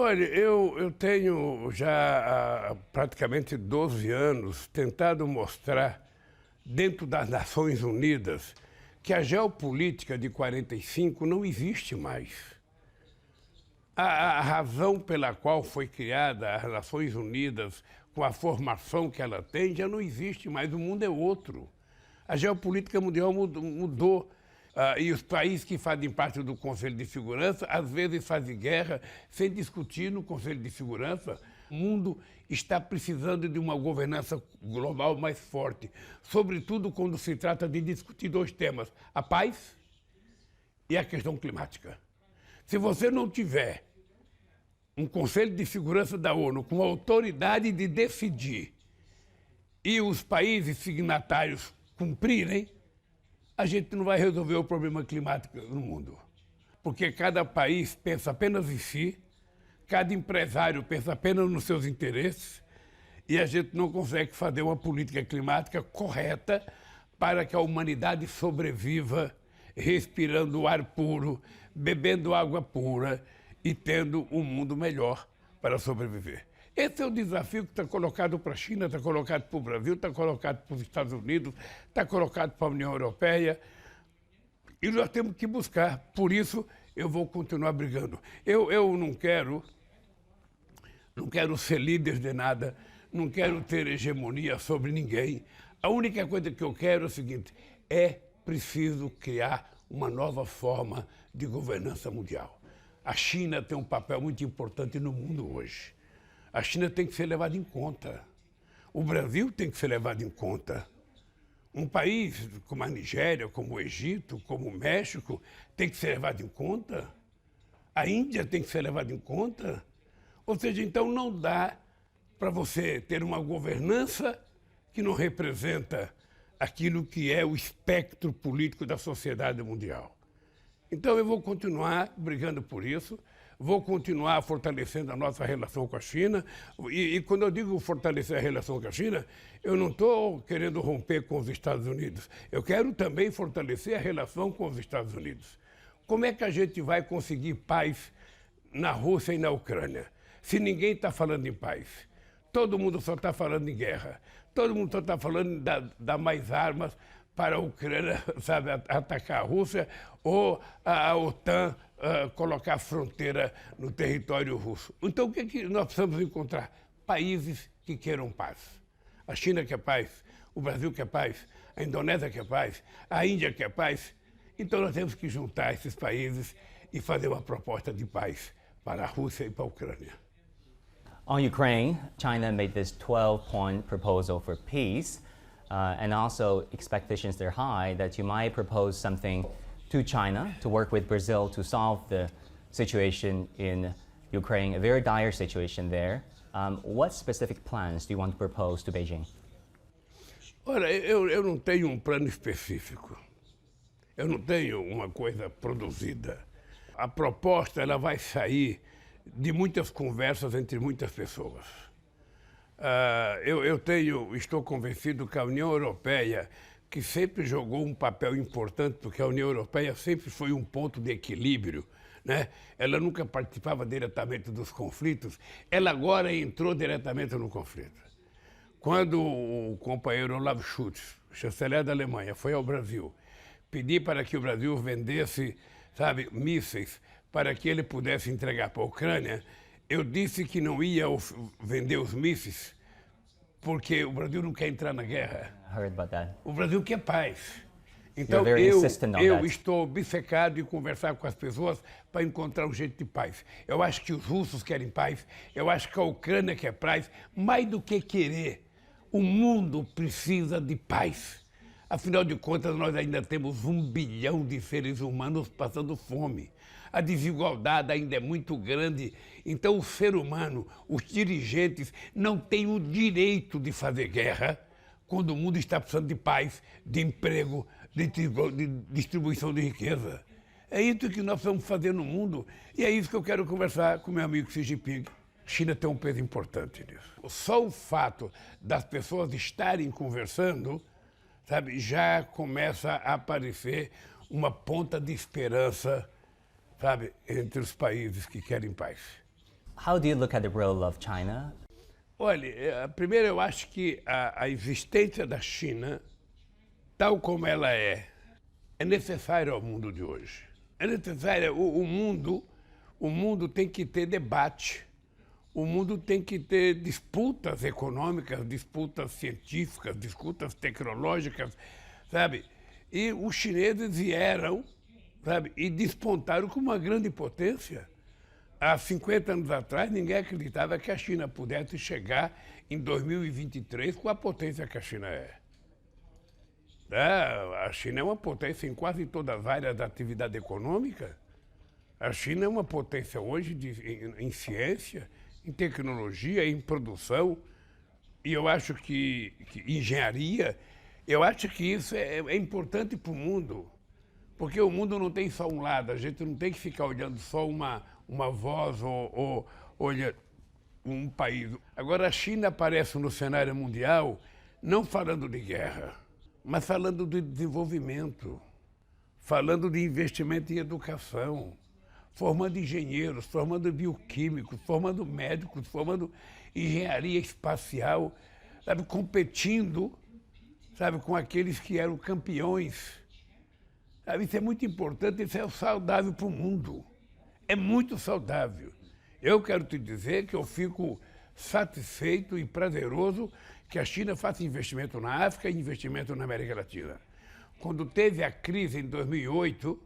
Olha, eu tenho já há praticamente 12 anos tentado mostrar, dentro das Nações Unidas, que a geopolítica de 45 não existe mais. A razão pela qual foi criada as Nações Unidas, com a formação que ela tem, já não existe mais. O mundo é outro. A geopolítica mundial mudou. E os países que fazem parte do Conselho de Segurança, às vezes fazem guerra sem discutir no Conselho de Segurança. O mundo está precisando de uma governança global mais forte, sobretudo quando se trata de discutir dois temas, a paz e a questão climática. Se você não tiver um Conselho de Segurança da ONU com a autoridade de decidir e os países signatários cumprirem, a gente não vai resolver o problema climático no mundo. Porque cada país pensa apenas em si, cada empresário pensa apenas nos seus interesses e a gente não consegue fazer uma política climática correta para que a humanidade sobreviva respirando ar puro, bebendo água pura e tendo um mundo melhor para sobreviver. Esse é o desafio que está colocado para a China, está colocado para o Brasil, está colocado para os Estados Unidos, está colocado para a União Europeia. E nós temos que buscar. Por isso, eu vou continuar brigando. Eu não quero ser líder de nada, não quero ter hegemonia sobre ninguém. A única coisa que eu quero é o seguinte, é preciso criar uma nova forma de governança mundial. A China tem um papel muito importante no mundo hoje. A China tem que ser levada em conta. O Brasil tem que ser levado em conta. Um país como a Nigéria, como o Egito, como o México, tem que ser levado em conta. A Índia tem que ser levada em conta. Ou seja, então não dá para você ter uma governança que não representa aquilo que é o espectro político da sociedade mundial. Então eu vou continuar brigando por isso, vou continuar fortalecendo a nossa relação com a China. E quando eu digo fortalecer a relação com a China, eu não estou querendo romper com os Estados Unidos. Eu quero também fortalecer a relação com os Estados Unidos. Como é que a gente vai conseguir paz na Rússia e na Ucrânia, se ninguém está falando em paz? Todo mundo só está falando em guerra. Todo mundo só está falando de dar mais armas para a Ucrânia, sabe, atacar a Rússia, ou a OTAN colocar a fronteira no território russo. Então, o que é que nós precisamos encontrar? Países que queiram paz. A China quer paz, o Brasil quer paz, a Indonésia quer paz, a Índia quer paz. Então, nós temos que juntar esses países e fazer uma proposta de paz para a Rússia e para a Ucrânia. On Ukraine, China made this 12-point proposal for peace, and also expectations are high that you might propose something to China to work with Brazil to solve the situation in Ukraine, a very dire situation there. What specific plans do you want to propose to Beijing? Olha, eu não tenho um plano específico. Eu não tenho uma coisa produzida. A proposta ela vai sair de muitas conversas entre muitas pessoas. Estou convencido que a União Europeia, que sempre jogou um papel importante, porque a União Europeia sempre foi um ponto de equilíbrio, né? Ela nunca participava diretamente dos conflitos, ela agora entrou diretamente no conflito. Quando o companheiro Olaf Scholz, chanceler da Alemanha, foi ao Brasil, pedir para que o Brasil vendesse, sabe, mísseis para que ele pudesse entregar para a Ucrânia, eu disse que não ia vender os mísseis porque o Brasil não quer entrar na guerra. Heard about that. O Brasil quer paz. Então eu estou obcecado em conversar com as pessoas para encontrar um jeito de paz. Eu acho que os russos querem paz, eu acho que a Ucrânia quer paz, mais do que querer. O mundo precisa de paz. Afinal de contas, nós ainda temos 1 bilhão de seres humanos passando fome. A desigualdade ainda é muito grande. Então, o ser humano, os dirigentes, não têm o direito de fazer guerra quando o mundo está precisando de paz, de emprego, de distribuição de riqueza. É isso que nós vamos fazer no mundo e é isso que eu quero conversar com meu amigo Xi Jinping. A China tem um peso importante nisso. Só o fato das pessoas estarem conversando, sabe, já começa a aparecer uma ponta de esperança, sabe, entre os países que querem paz. How do you look at the role of China? Olha, primeiro eu acho que a existência da China, tal como ela é necessária ao mundo de hoje. É necessária, o mundo tem que ter debate, o mundo tem que ter disputas econômicas, disputas científicas, disputas tecnológicas, sabe? E os chineses vieram, sabe, e despontaram como uma grande potência. Há 50 anos atrás, ninguém acreditava que a China pudesse chegar em 2023 com a potência que a China é. A China é uma potência em quase todas as áreas da atividade econômica. A China é uma potência hoje em ciência, em tecnologia, em produção. E eu acho que engenharia, eu acho que isso é importante para o mundo. Porque o mundo não tem só um lado, a gente não tem que ficar olhando só uma voz ou olha um país. Agora a China aparece no cenário mundial não falando de guerra, mas falando de desenvolvimento, falando de investimento em educação, formando engenheiros, formando bioquímicos, formando médicos, formando engenharia espacial, sabe, competindo, sabe, com aqueles que eram campeões. Sabe, isso é muito importante, isso é saudável para o mundo. É muito saudável. Eu quero te dizer que eu fico satisfeito e prazeroso que a China faça investimento na África e investimento na América Latina. Quando teve a crise em 2008,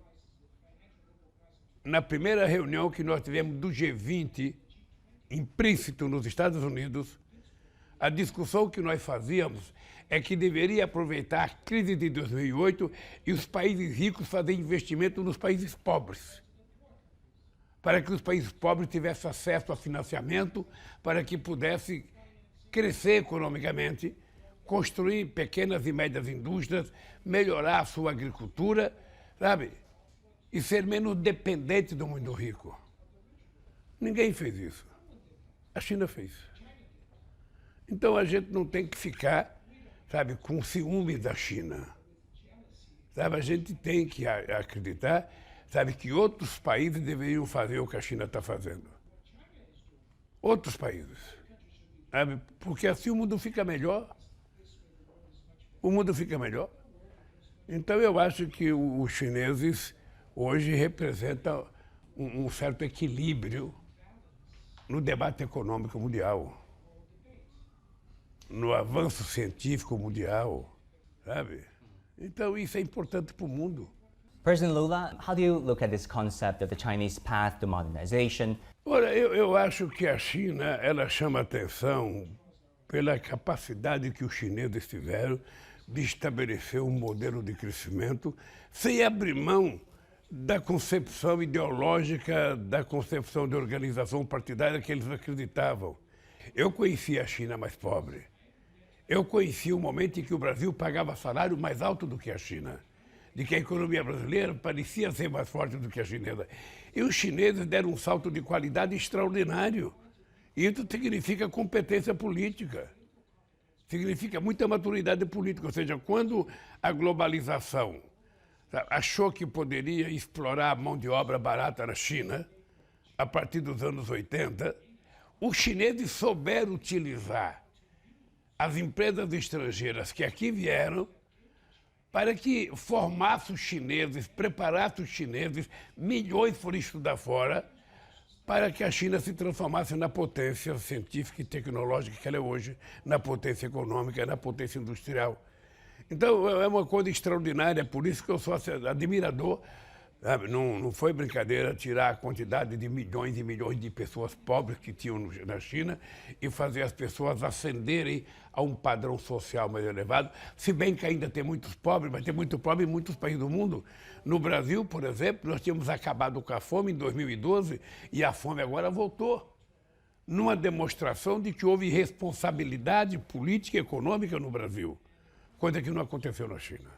na primeira reunião que nós tivemos do G20, em Princeton, nos Estados Unidos, a discussão que nós fazíamos é que deveria aproveitar a crise de 2008 e os países ricos fazerem investimento nos países pobres, para que os países pobres tivessem acesso a financiamento, para que pudessem crescer economicamente, construir pequenas e médias indústrias, melhorar a sua agricultura, sabe? E ser menos dependente do mundo rico. Ninguém fez isso. A China fez. Então a gente não tem que ficar, sabe, com ciúme da China. Sabe, a gente tem que acreditar, sabe, que outros países deveriam fazer o que a China está fazendo. Outros países. Sabe, porque assim o mundo fica melhor. O mundo fica melhor. Então eu acho que os chineses hoje representam um certo equilíbrio no debate econômico mundial, no avanço científico mundial, sabe? Então isso é importante para o mundo. President Lula, how do you look at this concept of the Chinese path to modernization? Olha, eu acho que a China, ela chama atenção pela capacidade que os chineses tiveram de estabelecer um modelo de crescimento sem abrir mão da concepção ideológica, da concepção de organização partidária que eles acreditavam. Eu conheci a China mais pobre. Eu conheci o momento em que o Brasil pagava salário mais alto do que a China, de que a economia brasileira parecia ser mais forte do que a chinesa. E os chineses deram um salto de qualidade extraordinário. E isso significa competência política, significa muita maturidade política. Ou seja, quando a globalização achou que poderia explorar a mão de obra barata na China, a partir dos anos 80, os chineses souberam utilizar as empresas estrangeiras que aqui vieram para que formasse os chineses, preparasse os chineses, milhões foram estudar fora, para que a China se transformasse na potência científica e tecnológica que ela é hoje, na potência econômica, na potência industrial. Então, é uma coisa extraordinária, por isso que eu sou admirador. Sabe? Não foi brincadeira tirar a quantidade de milhões e milhões de pessoas pobres que tinham na China e fazer as pessoas ascenderem a um padrão social mais elevado, se bem que ainda tem muitos pobres, mas tem muito pobre em muitos países do mundo. No Brasil, por exemplo, nós tínhamos acabado com a fome em 2012 e a fome agora voltou, numa demonstração de que houve responsabilidade política e econômica no Brasil, coisa que não aconteceu na China.